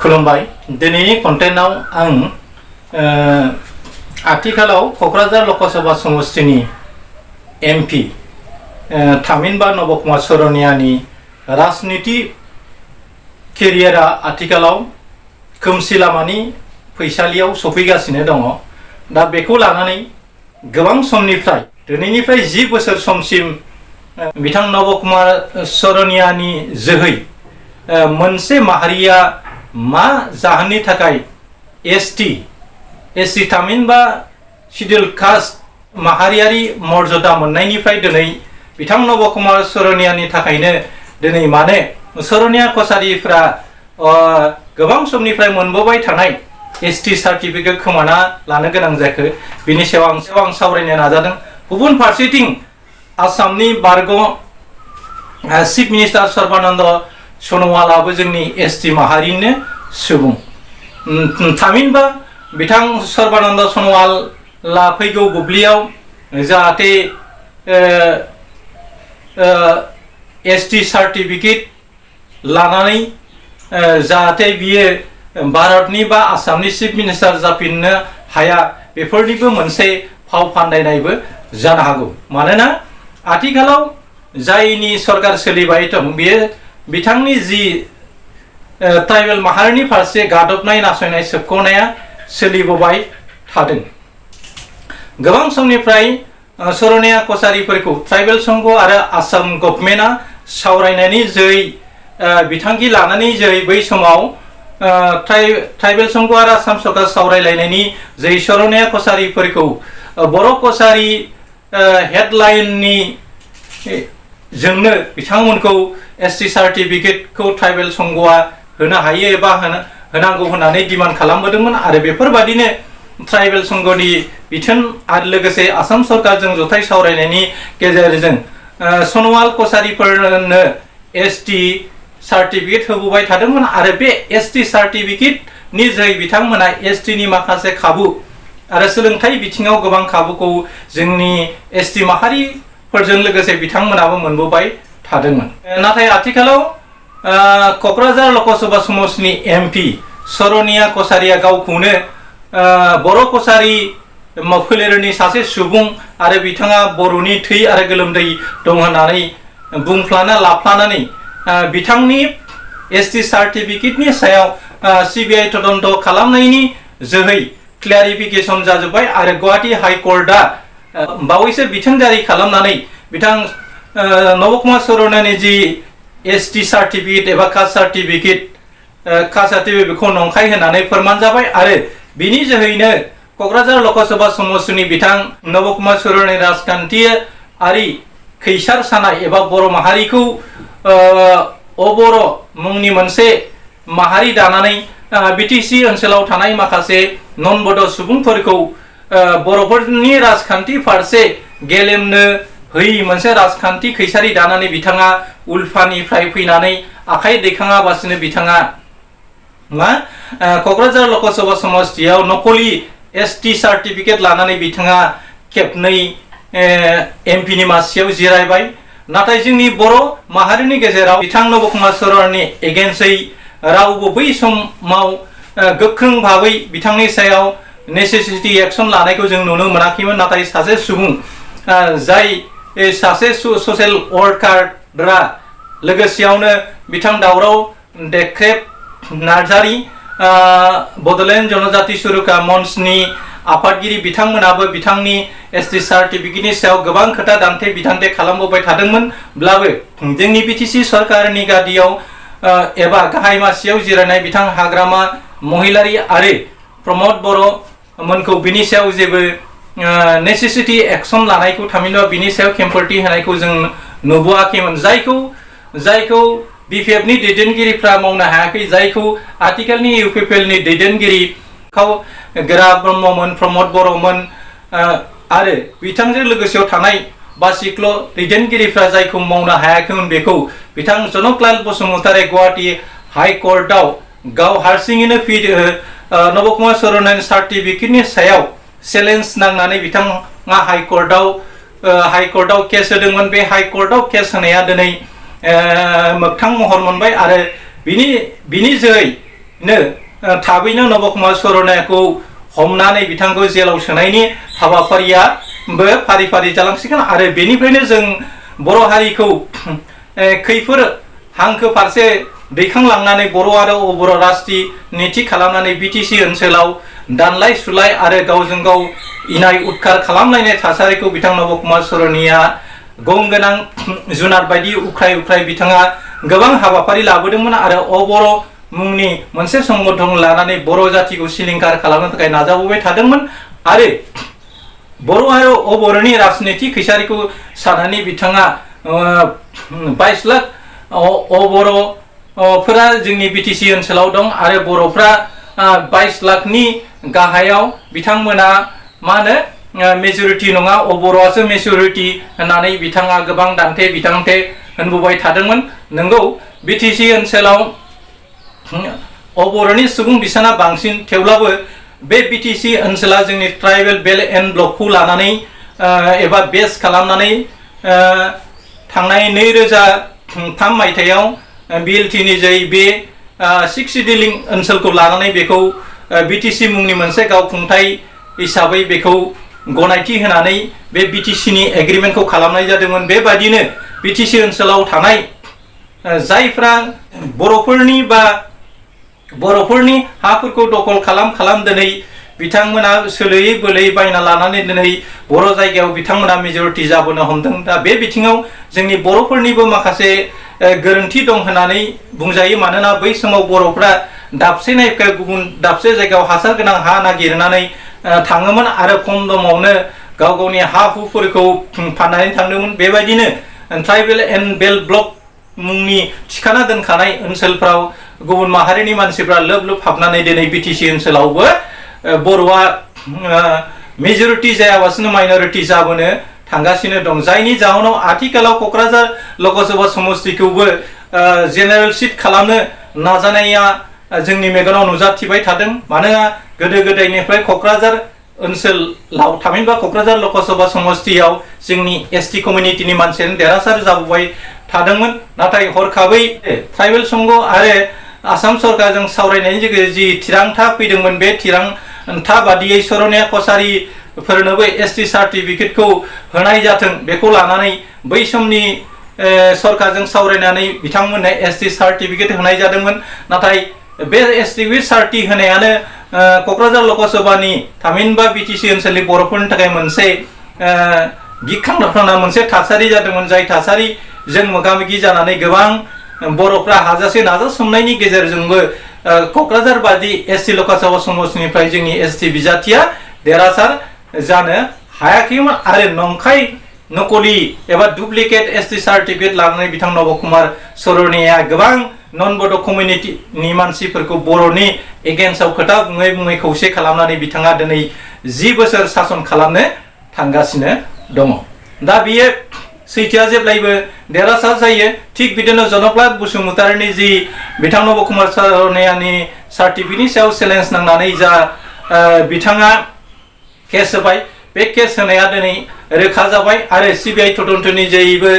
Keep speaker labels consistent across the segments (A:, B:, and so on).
A: खुलुमबाय दिनैनि कन्टेन्टआव आं आथिखालाव क'क्राझार लकसभा समष्टिनि एमपि थामिनबा नबकुमार सरनियानि राजनीति केरियारा आथिखालाव खोमसि लामानि फैसालियाव सफैगासिनो दङ। दा बेखौ लानानै गोबां समनिफ्राय दिनैनिफ्राय 10 बोसोर समसिम बिथां नबकुमार सरनियानि जोहै मोनसे माहारिया मा जाहोननि थाखाय एसटी थामिनबा शिड्युल कास्ट माहारियारि मर्यादा मोननायनिफ्राय दिनै बिथां नबकुमार सरनियानि थाखायनो दिनै माने सरनिया कसारिफ्रा गोबां समनिफ्राय मोनबोबाय थानाय एसटी सार्टिफिकेट खोमाना लानो गोनां जाखो बिनि सायाव आं सावरायनो नाजादों। गुबुन फारसेथिं आसामनि बारग' चिफ मिनिस्टार सर्बानन्द सन'वालाबो जोंनि एसटी माहारिनो सुबुं। थामिनबा बिथां सर्बानन्द सन'वाला फैगौ बुब्लियाव जाहाथे एसटी सार्टिफिकेट लानानै जाहाथे बियो भारतनि बा आसामनि चिफ मिनिस्टार जाफिननो हाया बेफोरनिबो मोनसे फाव फान्दायनायबो जानो हागौ। मानोना आथिखालाव जायनि सरकार सोलिबाय दं बेयो बिथांनि जि ट्राइबेल माहारिनि फारसे गादबनाय नासयनाय सोबख'नाया सोलिबोबाय थादों। गोबां समनिफ्राय सरनिया कसारिफोरखौ ट्राइबेल संघ आरो आसाम गभर्नमेन्टआ सावरायनायनि जोहै बिथांखि लानानै जोहै बै समाव ट्राइबेल संघ आरो आसाम सरकार सावरायलायनायनि जोहै सरनिया कसारिफोरखौ बर' कसारि हेडलाइननि जोंनो बिथांमोनखौ एसटी सार्टिफिकेटखौ ट्राइबेल संघआ होनो हायो एबा होनांगौ होननानै डिमान्ड खालामबोदोंमोन आरो बेफोरबादिनो ट्राइबेल संघनि बिथोन आरो लोगोसे आसाम सरकारजों जथाय सावरायनायनि गेजेरजों सन'वाल कसारिफोरनो एसटी सार्टिफिकेट होबोबाय थादोंमोन आरो बे एसटी सार्टिफिकेटनि जोहै बिथांमोना एसटीनि माखासे खाबु आरो सोलोंथाइ बिथिङाव गोबां खाबुखौ जोंनि एसटी माहारिफोरजों लोगोसे बिथांमोनाबो मोनबोबाय थादोंमोन। नाथाय आथिखालाव क'क्राझार लकसभा समष्टिनि एमपि सरनिया कसारिया गावखौनो बर' कसारि फोलेरनि सासे सुबुं आरो बिथाङा बर'नि थै आरो गोलोमदै दं होननानै बुंफ्लाना लाफ्लानानै बिथांनि एसटी सार्टिफिकेटनि सायाव सिबिआइ तदन्त खालामनायनि जोहै क्लियारिफिकेसन जाजोब्बाय आरो गुवाहाटी हाइकर्टआ बावैसो बिथोन जारि खालामनानै बिथां नबकुमार सरनियानि जि एसटी सार्टिफिकेट एबा कास्ट सार्टिफिकेट बेखौ नंखाय होननानै फोरमान जाबाय आरो बिनि जोहैनो क'क्राझार लकसभा समष्टिनि बिथां नबकुमार सरनियानि राजखान्थियारि खैसार सानाय एबा बर' माहारिखौ अबर' मुंनि मोनसे माहारि दानानै बिटिसि ओनसोलाव थानाय माखासे नन बड' सुबुंफोरखौ बर'फोरनि राजखान्थि फारसे गेलेमनो होयि मोनसे राजखान्थि खैसारि दानानै बिथाङा उल्फानिफ्राय फैनानै आखाइ दैखाङाबासिनो बिथाङा क'क्राझार लकसभा समष्टियाव नकलि एसटी सार्टिफिकेट लानानै बिथाङा खेबनै एमपिनि मासियाव जिरायबाय। नाथाय जोंनि बर' माहारिनि गेजेराव बिथां नबकुमार सरनियानि एगेन्स्टै रावबो बै समाव गोख्रों भाबै बिथांनि सायाव नेसेसिटि एक्सन लानायखौ जों नुनो मोनाखैमोन। नाथाय सासे सुबुं जाय सासे ससियेल वर्काररा लोगोसेयावनो बिथां दावराव देख्रेब नार्जारि बड'लेण्ड जनजाति सुरक्षा मंचनि आफादगिरि बिथांमोनाबो बिथांनि एसटी सार्टिफिकेटनि सायाव गोबां खोथा दान्थे बिदान्थे खालामबोबाय थादोंमोनब्लाबो जोंनि बिटिसि सरकारनि गादियाव एबा गाहाय मासियाव जिरायनाय बिथां हाग्रामा महिलारि आरो प्रमद बर' मोनखौ बिनि सायाव जेबो नेसेसिटि एक्सन लानायखौ थामहिनबा बिनि सायाव खेंफोरथि होनायखौ जों नुबोआखैमोन। जायखौ बिपिएफनि दैदेनगिरिफ्रा मावनो हायाखै, जायखौ आथिखालनि इउपिपिएलनि दैदेनगिरि गोरा ब्रह्ममोन, प्रमद बर'मोन आरो बिथांजों लोगोसेयाव थानाय बासिख्ल' दैदेनगिरिफ्रा जायखौ मावनो हायाखैमोन बेखौ बिथां जनकलाल बसुमतारी गुवाहाटी हाइकर्टआव गाव हारसिङैनो नबकुमार सरनियानि सार्टिफिकेटनि सायाव चेलेन्ज नांनानै बिथाङा हाइकर्टआव केस होदोंमोन। बे हाइकर्टआव केस होनाया दिनै मोगथां महर मोनबाय आरो बिनि जोहै थाबैनो नबकुमार सरनियाखौ हमनानै बिथांखौ जेलाव सोनायनि हाबाफारियाबो फारि फारि जालांसिगोन आरो बेनिफ्रायनो जों बर' हारिखौ खैफोद हांखो फारसे दैखांलांनानै बर' आरो बर' राजनिति खालामनानै बिटिसि ओनसोलाव दानलाय सुलाय आरो गावजों गाव इनाय उदखार खालामलायनाय थासारिखौ बिथां नबकुमार सरनिया गं गोनां जुनार बायदि उख्राय उख्राय बिथाङा गोबां हाबाफारि लाबोदोंमोन आरो अबर' मुंनि मोनसे संगठन लानानै बर' जातिखौ सिलिंखार खालामनो थाखाय नाजाबोबाय थादोंमोन आरो बर' आरो अबर'नि राजनिति खैसारिखौ साननानै बिथाङा 22 लाख अबर'फोरा जोंनि बिटिसि ओनसोलाव दं आरो बर'फ्रा 22 लाखनि गाहायाव बिथांमोना मा होनो मेजरिटी नङा अबर'आसो मेजरिटी होननानै बिथाङा गोबां दान्थे बिदान्थे होनबोबाय थादोंमोन। नंगौ बिटिसि ओनसोलाव अबर'नि सुबुं बिसाना बांसिन थेवब्लाबो बे बिटिसि ओनसोला जोंनि ट्राइबेल बेल्ट एन्ड ब्लकखौ लानानै एबा बेस खालामनानै थांनाय 2003 मायथाइयाव बिएलटिनि जै बे 6 सिडिलिं ओनसोलखौ लानानै बेखौ बिटिसि मुंनि मोनसे गावखुंथाय हिसाबै बेखौ गनायथि होनानै बे बिटिसिनि एग्रिमेन्टखौ खालामनाय जादोंमोन। बेबायदिनो बिटिसि ओनसोलाव थानाय जायफ्रा बर'फोरनि हाफोरखौ दखल खालाम दिनै बिथांमोना सोलोयै बोलोयै बायना लानानै दिनै बर' जायगायाव बिथांमोना मेजरिटी जाबोनो हमदों। दा बे बिथिङाव जोंनि बर'फोरनिबो माखासे गोरोन्थि दं होननानै बुंजायो। मानोना बै समाव बर'फ्रा दाबसेनिफ्राय गुबुन दाबसे जायगायाव हासार गोनां हा नागिरनानै थाङोमोन आरो खम दामावनो गाव गावनि हा हुफोरखौ फाननानै थांदोंमोन। बेबायदिनो ट्राइबेल एन्ड बेल्ट ब्लक मुंनि थिखाना दोनखानाय ओनसोलफ्राव गुबुन माहारिनि मानसिफ्रा लोब लोब हाबनानै दिनै बिटिसि ओनसोलावबो बर'आ मेजरिटी जायाबासिनो माइनरिटी जाबोनो थांगासिनो दं। जायनि जाहोनाव आथिखालाव क'क्राझार लकसभा समस्तिखौबो जेनेरेल सिट खालामनो नाजानाया जोंनि मेगनाव नुजाथिबाय थादों। मानोना गोदो गोदायनिफ्राय क'क्राझार ओनसोलाव थामहिनबा क'क्राझार लकसभा समस्तियाव जोंनि एसटी कमिउनिटिनि मानसियानो देरहासार जाबोबाय थादोंमोन। नाथाय हरखाबै ट्राइबेल संघ आरो आसाम सरकारजों सावरायनायनि गेजेरजों जि थिरांथा फैदोंमोन बे थिरांथा बादियै सरनिया कसारिफोरनोबो एसटी सार्टिफिकेटखौ होनाय जाथों बेखौ लानानै बै समनि सरकारजों सावरायनानै बिथांमोननो एसटी सार्टिफिकेट होनाय जादोंमोन। नाथाय बे एसटी सार्टि होनायानो क'क्राझार लकसभानि थामहिनबा बिटिसि ओनसोलनि बर'फोरनि थाखाय मोनसे गिख्रंथावना मोनसे थासारि जादोंमोन। जाय थासारिजों मोगा मोगि जानानै गोबां बर'फ्रा हाजासे नाजासोमनायनि गेजेरजोंबो क'क्राझार बादि एसटी लकसभा समस्तिनिफ्राय जोंनि एसटी बिजाथिया देरहासार जानो हायाखैमोन आरो नंखाय नकलि एबा डुप्लिकेट एसटी सार्टिफिकेट लानानै बिथां नबकुमार सरनिया गोबां नन बड' कमिउनिटिनि मानसिफोरखौ बर'नि एगेन्स्टआव खोथा बुङै बुङै खौसे खालामनानै बिथाङा दिनै 10 बोसोर सासन खालामनो थांगासिनो दङ। दा बियो सैथोआ जेब्लायबो देरहासार जायो। थिग बिदिनो जनकलाल बसुमतारीनि जि बिथां नबकुमार सरनियानि सार्टिफिकेटनि सायाव चेलेन्ज नांनानै जा बिथाङा केस होबाय बे केस होनाया दिनै रोखा जाबाय आरो सिबिआइ तदन्तनि जेबो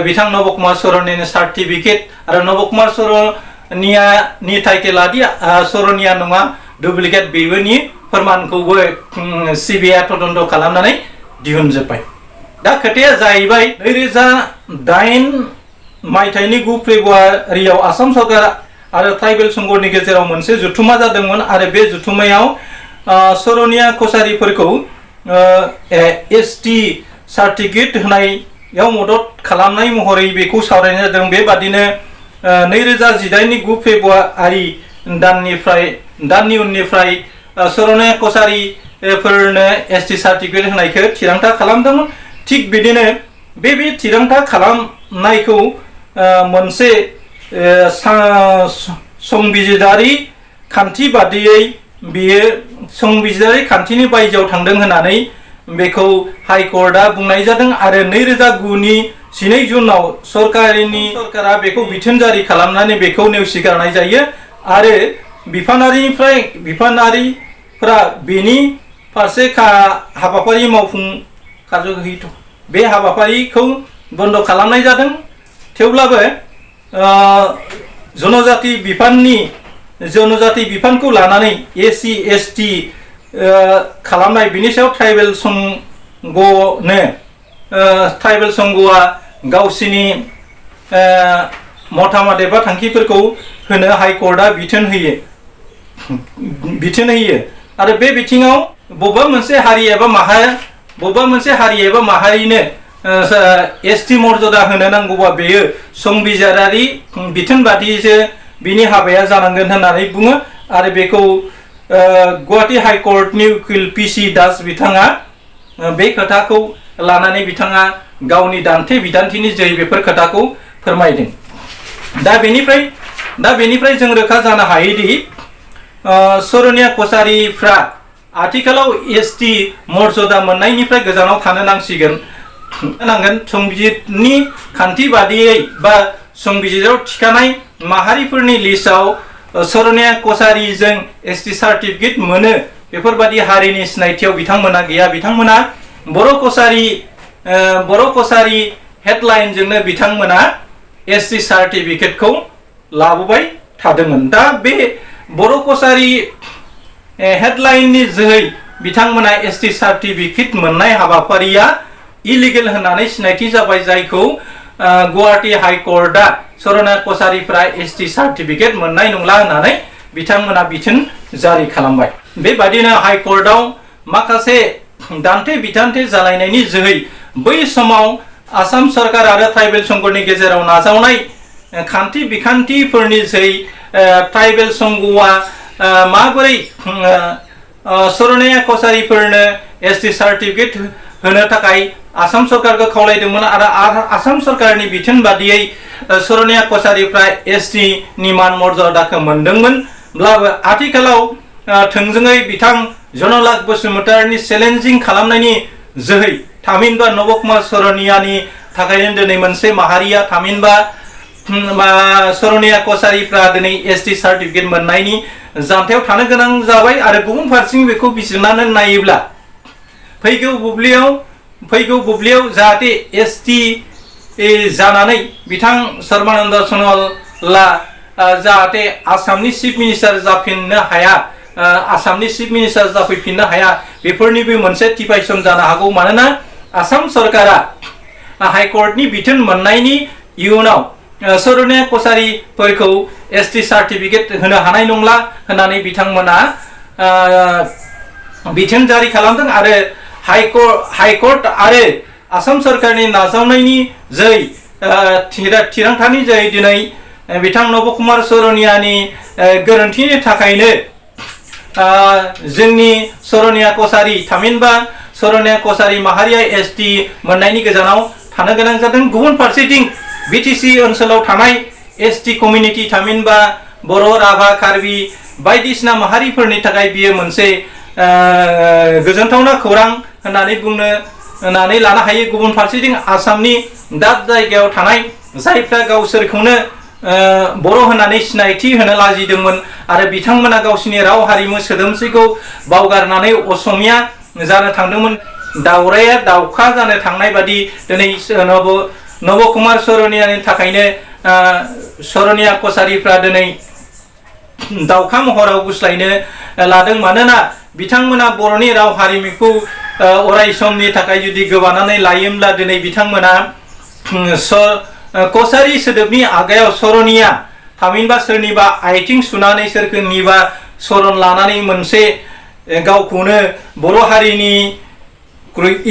A: बिथां नबकुमार सरनियानि सार्टिफिकेट आरो नबकुमार सरनियानि टाइटेलादि सरनिया नङा डुप्लिकेट बेनि फोरमानखौबो सिबिआइ तदन्त खालामनानै दिहुनजोब्बाय। दा खोथाया जाहैबाय 2008 मायथाइनि 9 फेब्रुवारियाव आसाम सरकार आरो ट्राइबेल संघनि गेजेराव मोनसे जथुमा जादोंमोन आरो बे जथुमायाव सरनिया कसारिफोरखौ एसटी सार्टिफिकेट होनायाव मदद खालामनाय महरै बेखौ सावरायनाय जादों। बेबादिनो 2018नि 9 फेब्रुवारि दाननि उननिफ्राय सरनिया कसारिफोरनो एसटी सार्टिफिकेट होनायखौ थिरांथा खालामदोंमोन। थिग बिदिनो बे थिरांथा खालामनायखौ मोनसे संबिजिरारि खान्थि बादियै बेयो संबिजिरारि खान्थिनि बायजोआव थांदों होननानै बेखौ हाइकर्टआ बुंनाय जादों आरो 2009नि 12 जुनाव सरकारा बेखौ बिथोन जारि खालामनानै बेखौ नेवसिगारनाय जायो आरो बिफानारिफोरा बेनि फारसे हाबाफारि मावफुं बे हाबाफारिखौ बन्द खालामनाय जादों। थेवब्लाबो जनजाति बिफाननि जनजाति बिफानखौ लानानै एससि एसटि खालामनाय बिनि सायाव ट्राइबेल संघआ गावसिनि मतामत एबा थांखिफोरखौ होनो हाइकर्टआ बिथोन होयो आरो बे बिथिङाव बबेबा मोनसे हारि एबा माहारिनो एसटि मर्यादा होनो नांगौबा बेयो संबिजिरारि बिथोन बादिसो बिनि हाबाया जानांगोन होननानै बुङो आरो बेखौ गुवाहाटी हाइकर्टनि उकिल पि.सि. दास बिथाङा बे खोथाखौ लानानै बिथाङा गावनि दान्थे बिदान्थिनि जोहै बेफोर खोथाखौ फोरमायदों। दा बेनिफ्राय जों रोखा जानो हायोदि सरनिया कसारिफ्रा आथिखालाव एसटि मर्यादा मोननायनिफ्राय गोजानाव थानो नांगोन संबिजितनि खान्थि बादियै बा संबिजिताव थिखानाय माहारिफोरनि लिस्टआव सरनिया कसारिजों एसटि सार्टिफिकेट मोनो बेफोरबादि हारिनि सिनायथियाव बिथांमोना गैया। बिथांमोना बर' कसारि हेडलाइनजोंनो बिथांमोना एसटि सार्टिफिकेटखौ लाबोबाय थादोंमोन। दा बे बर' कसारि हेडलाइननि जोहै बिथांमोना एसटि सार्टिफिकेट मोननाय हाबाफारिया इलिगेल होननानै सिनायथि जाबाय, जायखौ गुवाहाटी हाइकर्टआ सरनिया कसारिफ्रा एसटि सार्टिफिकेट मोननाय नंला होननानै बिथांमोना बिथोन जारि खालामबाय। बेबादिनो हाइकर्टआव माखासे दान्थे बिदान्थे जालायनायनि जोहै बै समाव आसाम सरकार आरो ट्राइबेल संघनि गेजेराव नाजावनाय खान्थि बिखान्थिफोरनि जोहै ट्राइबेल संघआ माबोरै सरनिया कसारिफोरनो एसटि सार्टिफिकेट होनो थाखाय आसाम सरकारखौ खावलायदोंमोन आरो आसाम सरकारनि बिथोन बादियै सरनिया कसारिफ्रा एसटि नि मान मर्यादाखौ मोनदोंमोनब्लाबो आथिखालाव थोंजोङै बिथां जनलाल बसुमतारीनि चेलेन्जिं खालामनायनि जोहै थामहिनबा नबकुमार सरनियानि थाखायनो दिनै मोनसे माहारिया थामहिनबा सरनिया कसारिफ्रा दिनै एसटि सार्टिफिकेट मोननायनि जानथायाव थानो गोनां जाबाय। आरो गुबुन फारसेथिं बेखौ बिजिरनानै नायोब्ला फैगौ बुब्लियाव जाहाथे एसटि जानानै बिथां सर्बानन्द सन'वाला जाहाथे आसामनि चिफ मिनिस्टार जाफैफिननो हाया बेफोरनिबो मोनसे टिपाइसन जानो हागौ। मानोना आसाम सरकारा हाइकर्टनि बिथोन मोननायनि इयुनाव सरनिया कसारिफोरखौ एसटि सार्टिफिकेट होनो हानाय नंला होननानै बिथांमोना बिथोन जारि खालामदों आरो हाइकर्ट आरो आसाम सरकारनि नाजावनायनि जोहै थिरांथानि जोहै दिनै बिथां नबकुमार सरनियानि गोरोन्थिनि थाखायनो जोंनि सरनिया कसारि थामहिनबा सरनिया कसारि माहारिया एसटि मोननायनि गोजानाव थानो गोनां जादों। गुबुन फारसेथिं बिटिसि ओनसोलाव थानाय एसटि कमिउनिटि थामहिनबा बर', राभा, कार्बि बायदिसिना माहारिफोरनि थाखाय बियो मोनसे गोजोनथावना खौरां होननानै लानो हायो। गुबुन फारसेथिं आसामनि दाब जायगायाव थानाय जायफ्रा गावसोरखौनो बर' होननानै सिनायथि होनो लाजिदोंमोन आरो बिथांमोना गावसिनि राव हारिमु सोदोमस्रिखौ बावगारनानै असमिया जानो थांदोंमोन, दावराया दावखा जानो थांनाय बादि दिनै नबकुमार सरनियानि थाखायनो सरनिया कसारिफ्रा दिनै दावखा महराव गुस्लायनो लादों। मानोना बिथांमोना बर'नि राव हारिमुखौ अराय समनि थाखाय जुदि गोबानानै लायोब्ला दिनै बिथांमोना कसारि सोदोबनि आगायाव सरनिया थामहिनबा सोरनिबा आथिं सुनानै सोरनिबा सरन लानानै मोनसे गावखौनो बर' हारिनि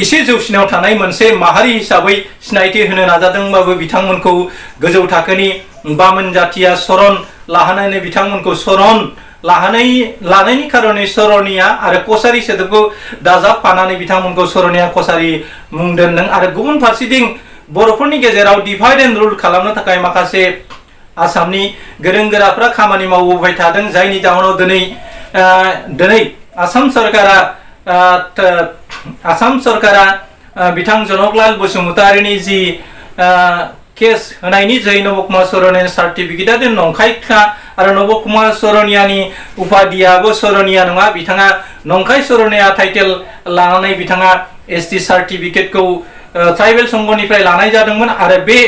A: एसे जौसिनाव थानाय मोनसे माहारि हिसाबै सिनायथि होनो नाजादोंबाबो बिथांमोनखौ गोजौ थाखोनि बामोन जाथिया सरन लाहोनानै बिथांमोनखौ सरन लानायनि खारनै सरनिया आरो कसारि सोदोबखौ दाजाबफानानै बिथांमोनखौ सरनिया कसारि मुं दोनदों। आरो गुबुन फारसेथिं बर'फोरनि गेजेराव डिभाइड एन्ड रुल खालामनो थाखाय माखासे आसामनि गोरों गोराफ्रा खामानि मावबोबाय थादों, जायनि जाहोनाव दिनै आसाम सरकारा बिथां जनकलाल बसुमतारीनि जि केस होनायनि जोहै नबकुमार सरनियानि सार्टिफिकेटआ नंखायखा आरो नबकुमार सरनियानि उपाधियाबो सरनिया नङा, बिथाङा नंखाय सरनिया टाइटेल लानानै बिथाङा एसटि सार्टिफिकेटखौ ट्राइबेल संघनिफ्राय लानाय जादोंमोन आरो बे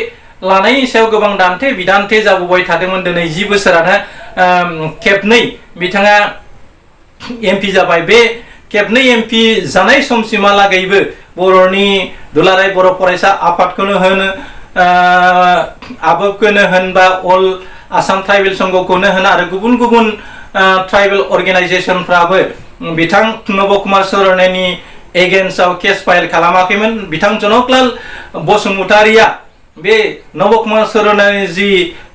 A: लानायनि सायाव गोबां दान्थे बिदान्थे जाबोबाय थादोंमोन। दिनै 10 बोसोरानो खेबनै बिथाङा एमपि जाबाय। बे खेबनै एमपि जानाय समसिमहालागैबो बर'नि दुलाराय बर' फरायसा आफादखौनो होन आबोबखौनो होन बा अल आसाम ट्राइबेल संघखौनो होन आरो गुबुन गुबुन ट्राइबेल अर्गेनाइजेशनफ्राबो बिथां नबकुमार सर'नियानि एगेन्स्टआव केस फाइल खालामाखैमोन। बिथां जनकलाल बसुमतारिया बे नबकुमार सर'नियानि जि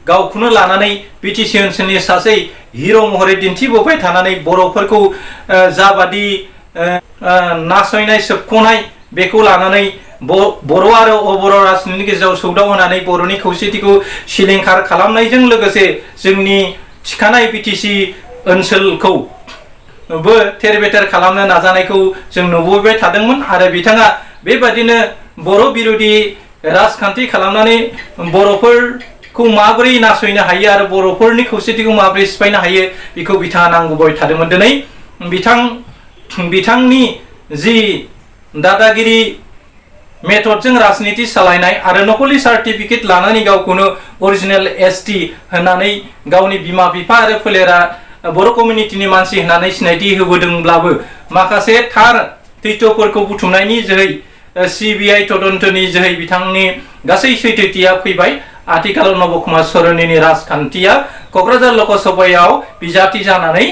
A: गावखौनो लानानै बिटिसि ओनसोलनि सासे हिर' महरै दिन्थिबोबाय थानानै बर'फोरखौ जाबादि नासयनाय सोबख'नाय बेखौ लानानै बर' आरो अबर' राजनिनि गेजेराव सौदाव होनानै बर'नि खौसेथिखौ सिलिंखार खालामनायजों लोगोसे जोंनि थिखानाय बिटिसि ओनसोलखौ बो थेर बेथेर खालामनो नाजानायखौ जों नुबोबाय थादोंमोन आरो बिथाङा बेबादिनो बर' बिरोधी राजखान्थि खालामनानै बर'फोरखौ माबोरै नासयनो हायो आरो बर'फोरनि खौसेथिखौ माबोरै सिफायनो हायो बेखौ बिथाङा नांबोबाय थादोंमोन। दिनै बिथांनि जि दादागिरि मेथडजों राजनिति सालायनाय आरो नकलि सार्टिफिकेट लानानै गावखौनो अरिजिनेल एसटि होननानै गावनि बिमा बिफा आरो फोलेरा बर' कमिउनिटिनि मानसि होननानै सिनायथि होबोदोंब्लाबो माखासे थार तथ्यफोरखौ बुथुमनायनि जोहै सिबिआइ तदन्तनि जोहै बिथांनि गासै सैथोथिया फैबाय। आथिखालाव नबकुमार सर'नियानि राजखान्थिया क'क्राझार लकसभायाव बिजाथि जानानै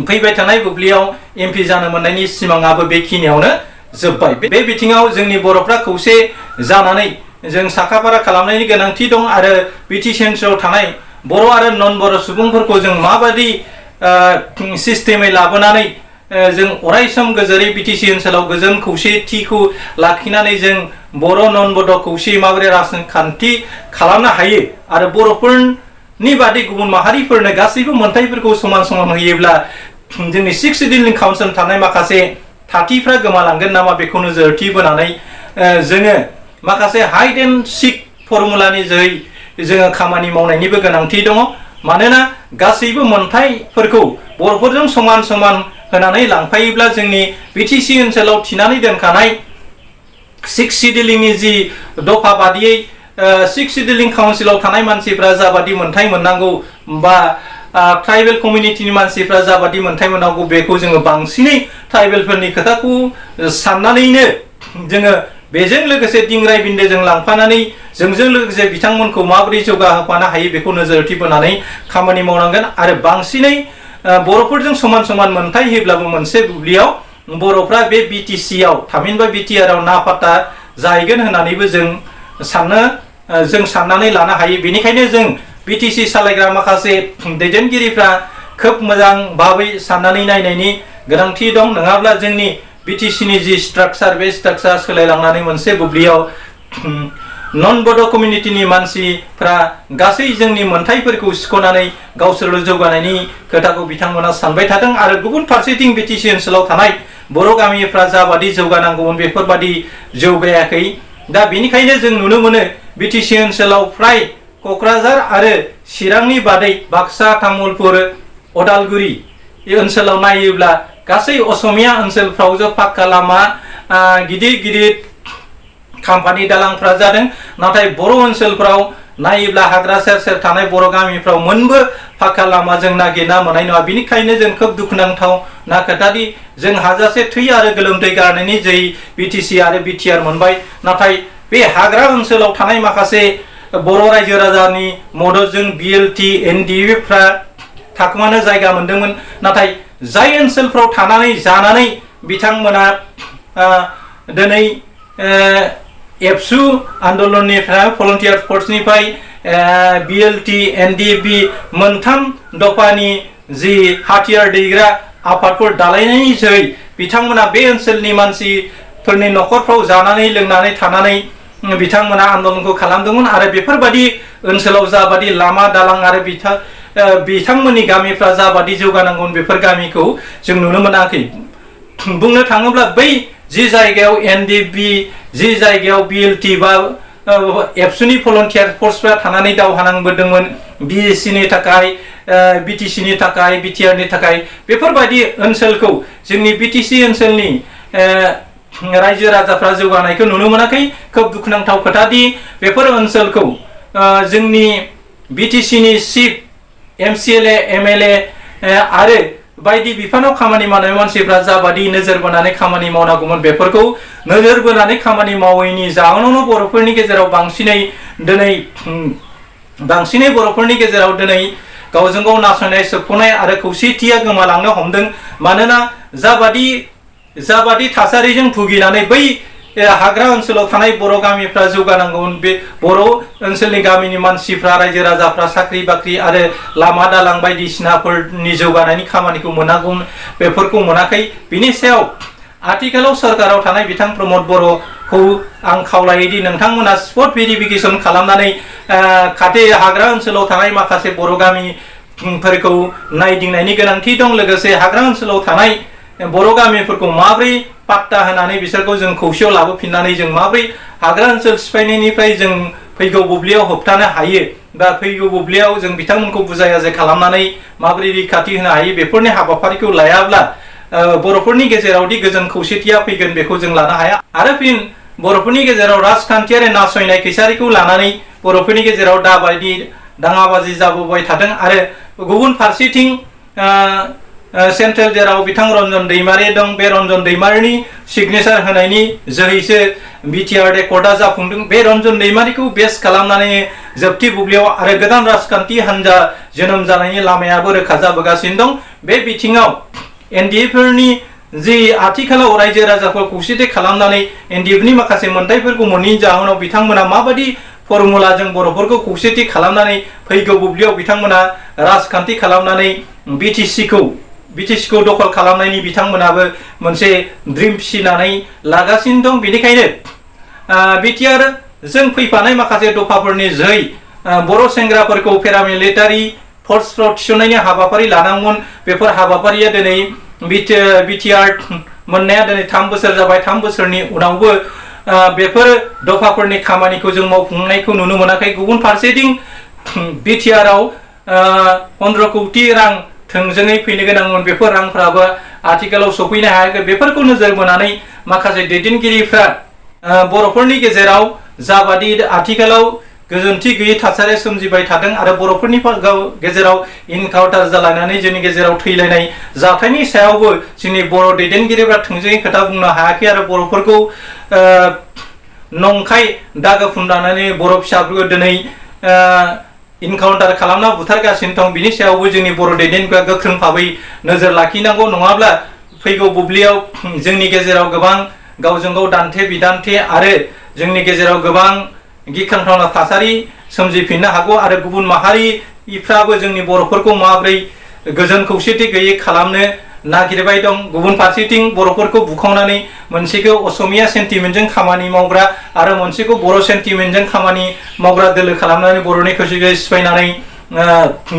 A: फैबाय थानाय बुब्लियाव एमपि जानो मोननायनि सिमाङाबो बेखिनियावनो जोब्बाय। बे बिथिङाव जोंनि बर'फ्रा खौसे जानानै जों साखाफारा खालामनायनि गोनांथि दं आरो बिटिसि ओनसोलाव थानाय बर' आरो नन बर' सुबुंफोरखौ जों माबादि सिस्टेमै लाबोनानै जों अरायसम गोजोरै बिटिसि ओनसोलाव गोजोन खौसेथिखौ लाखिनानै जों बर' नन बर' खौसे माबोरै राजखान्थि खालामनो हायो आरो बर'फोरनि बादै गुबुन माहारिफोरनो गासैबो मोनथायफोरखौ समान समान होयोब्ला जोंनि 6 सिडिउल काउन्सिल थानाय माखासे थाथिफ्रा गोमालांगोन नामा बेखौ नोजोरथि बोनानै जोङो माखासे हाइड एन्ड सिक फर्मुलानि जोहै जोङो खामानि मावनायनिबो गोनांथि दङ। मानोना गासैबो मोनथायफोरखौ बर'फोरजों समान समान होनानै लांफायोब्ला जोंनि बिटिसि ओनसोलाव थिनानै दोनखानाय 6 सिडिउलनि जि दफा बादियै 6 सिडिउल काउन्सिलाव थानाय मानसिफ्रा जाबादि मोनथाय मोननांगौ बा ट्राइबेल कमिउनिटिनि मानसिफ्रा जाबादि मोनथाय मोननांगौ बेखौ जोङो बांसिनै ट्राइबेलफोरनि खोथाखौ साननानैनो जोङो बेजों लोगोसे दिंराय बिन्दोजों लांफानानै जोंजों लोगोसे बिथांमोनखौ माबोरै जौगाहोफानो हायो बेखौ नोजोरथि बोनानै खामानि मावनांगोन आरो बांसिनै बर'फोरजों समान समान मोनथाय होयोब्लाबो मोनसे बुब्लियाव बर'फ्रा बे बिटिसिआव थामहिनबा बिटिआरआव नाफाता जाहैगोन होननानैबो जों साननानै लानो हायो। बेनिखायनो जों बिटिसि सालायग्रा माखासे दैदेनगिरिफ्रा खोब मोजां भाबै साननानै नायनायनि गोनांथि दं। नङाब्ला जोंनि बिटिसिनि जि स्ट्राक्चार बे स्ट्राक्चार सोलायलांनानै मोनसे बुब्लियाव नन बड' कमिउनिटिनि मानसिफ्रा गासै जोंनि मोनथायफोरखौ सिख'नानै गावसोरल' जौगानायनि खोथाखौ बिथांमोना सानबाय थादों आरो गुबुन फारसेथिं बिटिसि ओनसोलाव थानाय बर' गामिफ्रा जाबादि जौगानांगौमोन बेफोरबादि जौगायाखै। दा बेनिखायनो जों नुनो मोनो बिटिसि ओनसोलाव फ्राय क'क्राझार आरो चिरांनि बादै बाक्सा तामुलपुर अदालगुरि ओनसोलाव नायोब्ला गासै असमिया ओनसोलफ्राव पाक्का लामा गिदिर गिदिर कम्पानि दालांफ्रा जादों। नाथाय बर' ओनसोलफ्राव नायोब्ला हाग्रा सेर सेर थानाय बर' गामिफ्राव मोनबो पाक्का लामा जों नागिरना मोननाय नङा। बेनिखायनो जों खोब दुखुनांथाव ना खोथादि जों हाजासे थै आरो गोलोमदै गारनायनि जै बिटिसि आरो बिटिआर मोनबाय, नाथाय बे हाग्रा ओनसोलाव थानाय माखासे बर' रायजो राजानि मददजों बिएलटि एनडिएफ्रा थाखुमानो जायगा मोनदोंमोन। नाथाय जाय ओनसोलफ्राव थानानै जानानै बिथांमोना दिनै एबसु आन्दलननिफ्राय भलन्टियार फर्सनिफ्राय बिएलटि एनडिएफबि मोनथाम दफानि जि हाथियार दैग्रा आफादफोर दालायनायनि जोहै बिथांमोना बे ओनसोलनि मानसिफोरनि न'खरफ्राव जानानै लोंनानै थानानै बिथांमोना आन्दलनखौ खालामदोंमोन आरो बेफोरबादि ओनसोलाव जाबादि लामा दालां आरो बिथांमोननि गामिफ्रा जाबादि जौगानांगौमोन बेफोर गामिखौ जों नुनो मोनाखै। बुंनो थाङोब्ला बै जि जायगायाव एनडिएफबि जि जायगायाव बिएलटि बा एबसुनि भलन्टियार फर्सफ्रा थानानै दावहा नांबोदोंमोन बिएससिनि थाखाय बिटिसिनि थाखाय बिटिआरनि थाखाय, बेफोरबायदि ओनसोलखौ जोंनि बिटिसि ओनसोलनि रायजो राजाफ्रा जौगानायखौ नुनो मोनाखै। खोब दुखुनांथाव खोथादि बेफोर ओनसोलखौ जोंनि बिटिसिनि चिफ MCLA MLA आरो बायदि बिफानाव खामानि मावनाय मानसिफ्रा जाबादि नोजोर बोनानै खामानि मावनांगौमोन बेफोरखौ नोजोर बोनानै खामानि मावैनि जाहोनावनो बर'फोरनि गेजेराव बांसिनै बर'फोरनि गेजेराव दिनै गावजों गाव नासयनाय सोबख'नाय आरो खौसेथिया गोमालांनो हमदों। मानोना जाबादि थासारिजों भुगिनानै बै हाग्रा ओनसोलाव थानाय बर' गामिफ्रा जौगानांगौमोन, बे बर' ओनसोलनि गामिनि मानसिफ्रा रायजो राजाफ्रा साख्रि बाख्रि आरो लामा दालां बायदिसिनाफोरनि जौगानायनि खामानिखौ मोनांगौमोन, बेफोरखौ मोनाखै। बिनि सायाव आथिखालाव सरकाराव थानाय बिथां प्रमद बर'खौ आं खावलायोदि नोंथांमोना स्पट भेरिफिकेसन खालामनानै खाथि हाग्रा ओनसोलाव थानाय माखासे बर' गामिफोरखौ नायदिंनायनि गोनांथि दं। लोगोसे हाग्रा ओनसोलाव थानाय बर' गामिफोरखौ माब्रै पाट्टा होनानै बिसोरखौ जों खौसेयाव लाबोफिननानै जों माब्रै हाग्रा ओनसोल सिफायनायनिफ्राय जों फैगौ बुब्लियाव होबथानो हायो, बा फैगौ बुब्लियाव जों बिथांमोनखौ बुजाय आजाय खालामनानै माब्रै रैखाथि होनो हायो, बेफोरनि हाबाफारिखौ लायाब्ला बर'फोरनि गेजेरावदि गोजोन खौसेथिया फैगोन बेखौ जों लानो हाया। आरो फिन बर'फोरनि गेजेराव राजखान्थियारि नासयनाय खैसारिखौ लानानै बर'फोरनि गेजेराव दाबायदि दाङाबाजि जाबोबाय थादों। आरो गुबुन फारसेथिं सेन्ट्रेल जेराव बिथां रन्जन दैमारि दं, बे रन्जन दैमारिनि सिगनेचार होनायनि जोहैसो बिटिआर रेकर्डआ जाफुंदों। बे रन्जन दैमारिखौ बेस खालामनानै जोबथि बुब्लियाव आरो गोदान राजखान्थि हान्जा जोनोम जानायनि लामायाबो रोखा जाबोगासिनो दं। बे बिथिङाव एनडिएफोरनि जि आथिखालाव रायजो राजाखौ खौसेथि खालामनानै एनडिएफनि माखासे मोनथायफोरखौ मोनैनि जाहोनाव बिथांमोना माबायदि फर्मुलाजों बर'फोरखौ खौसेथि खालामनानै फैगौ बुब्लियाव बिथांमोना राजखान्थि खालामनानै बिटिसिखौ दखल खालामनायनि बिथांमोनाबो मोनसे ड्रिम फिसिनानै लागासिनो दं। बेनिखायनो बिटिआर जों फैफानाय माखासे दफाफोरनि जोहै बर' सेंग्राफोरखौ पेरामिलिटारि फर्सफ्राव थिसननायनि हाबाफारि लानांगौमोन। बेफोर हाबाफारिया दिनै बिटिआर मोननाया दिनै 3 बोसोर जाबाय। 3 बोसोरनि उनावबो बेफोर दफाफोरनि खामानिखौ जों मावफुंनायखौ नुनो मोनाखै। गुबुन फारसेथिं बिटिआराव 15 कौटि रां थोंजोङै फैनो गोनांमोन, बेफोर रांफ्राबो आथिखालाव सफैनो हायाखै। बेफोरखौ नोजोर बोनानै माखासे दैदेनगिरिफ्रा बर'फोरनि गेजेराव जाबादि आथिखालाव गोजोनथि गैयै थासारिया सोमजिबाय थादों आरो बर'फोरनि गेजेराव इनकाउन्टार जालायनानै जोंनि गेजेराव थैलायनाय जाथायनि सायावबो जोंनि बर' दैदेनगिरिफ्रा थोंजोङै खोथा बुंनो हायाखै आरो बर'फोरखौ नंखाय दागो फुननानै बर' फिसाफोरखौ दिनै इनकाउन्टार खालामना बुथारगासिनो दं। बिनि सायावबो जोंनि बर' दैदेनगिरिफ्रा गोख्रों भाबै नोजोर लाखिनांगौ, नङाब्ला फैगौ बुब्लियाव जोंनि गेजेराव गोबां गावजों गाव दान्थे बिदान्थे आरो जोंनि गेजेराव गोबां गिख्रंथावना थासारि सोमजिफिननो हागौ। आरो गुबुन माहारिफ्राबो जोंनि बर'फोरखौ माबोरै गोजोन खौसेथि गैयै खालामनो नागिरबाय दं। गुबुन फारसेथिं बर'फोरखौ बुखावनानै मोनसेखौ असमिया सेन्टिमेन्टजों खामानि मावग्रा आरो मोनसेखौ बर' सेन्टिमेन्टजों खामानि मावग्रा दोलो खालामनानै बर'नि खौसेथिखौ सिफायनानै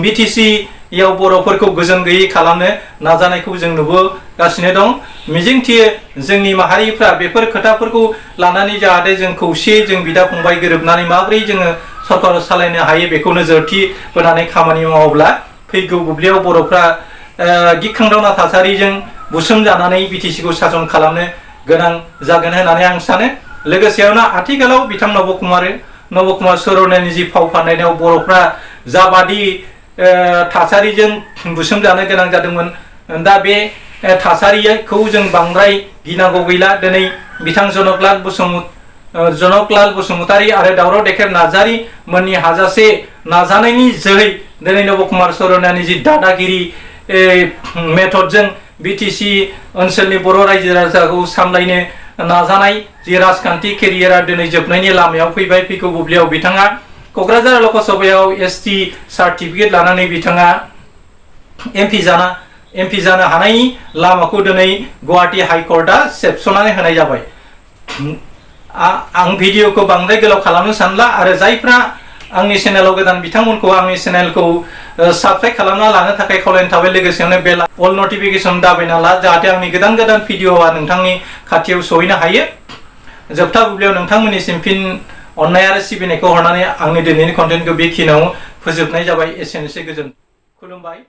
A: बिटिसियाव बर'फोरखौ गोजोन गैयै खालामनो नाजानायखौ जों नुबोगासिनो दं। मिजिंथियो जोंनि माहारिफ्रा बेफोर खोथाफोरखौ लानानै जाहाथे जों खौसेयै जों बिदा फंबाय गोरोबनानै माबोरै जोङो सरकार सालायनो हायो बेखौ नोजोरथि बोनानै खामानि मावोब्ला फैगौ बुब्लियाव बर'फ्रा गिख्रंथावना थासारिजों बुसोमजानानै बिटिसिखौ सासन खालामनो गोनां जागोन होननानै आं सानो। लोगोसेयावनो आथिखालाव बिथां नबकुमार सरनियानि जि फाव फान्दायनायाव बर'फ्रा जाबादि थासारिजों बुसोमजानो गोनां जादोंमोन, दा बे थासारिखौ जों बांद्राय गिनांगौ गैला। दिनै बिथां जनकलाल बसुमतारी आरो दावराव देखेर नार्जारि मोननि हाजासे नाजानायनि जोहै दिनै नबकुमार सरनियानि जि दादागिरि मेथडजों बिटिसि ओनसोलनि बर' रायजो राजाखौ सामलायनो नाजानाय जि राजखान्थि केरियारा दिनै जोबनायनि लामायाव फैबाय। फैगौ बुब्लियाव बिथाङा क'क्राझार लकसभायाव एसटि सार्टिफिकेट लानानै बिथाङा एमपि जानो हानायनि लामाखौ दिनै गुवाहाटी हाइकर्टआ सेबस'नानै होनाय जाबाय। आं भिडिअखौ बांद्राय गोलाव खालामनो सानला आरो जायफ्रा आंनि चेनेलाव गोदान बिथांमोनखौ आंनि चेनेलखौ साबस्क्राइब खालामना लानो थाखाय खावलायनाय थाबाय। लोगोसेनो बेल अल नटिफिकेसन दाबायना ला, जाहाथे आंनि गोदान भिडिअआ नोंथांनि खाथियाव सहैनो हायो। जोबथा बुब्लियाव नोंथांमोननिसिम फिन अननाय आरो सिबिनायखौ हरनानै आंनि दिनैनि कन्टेन्टखौ बेखिनियाव फोजोबनाय जाबाय। एसेनोसै, गोजोन खुलुमबाय।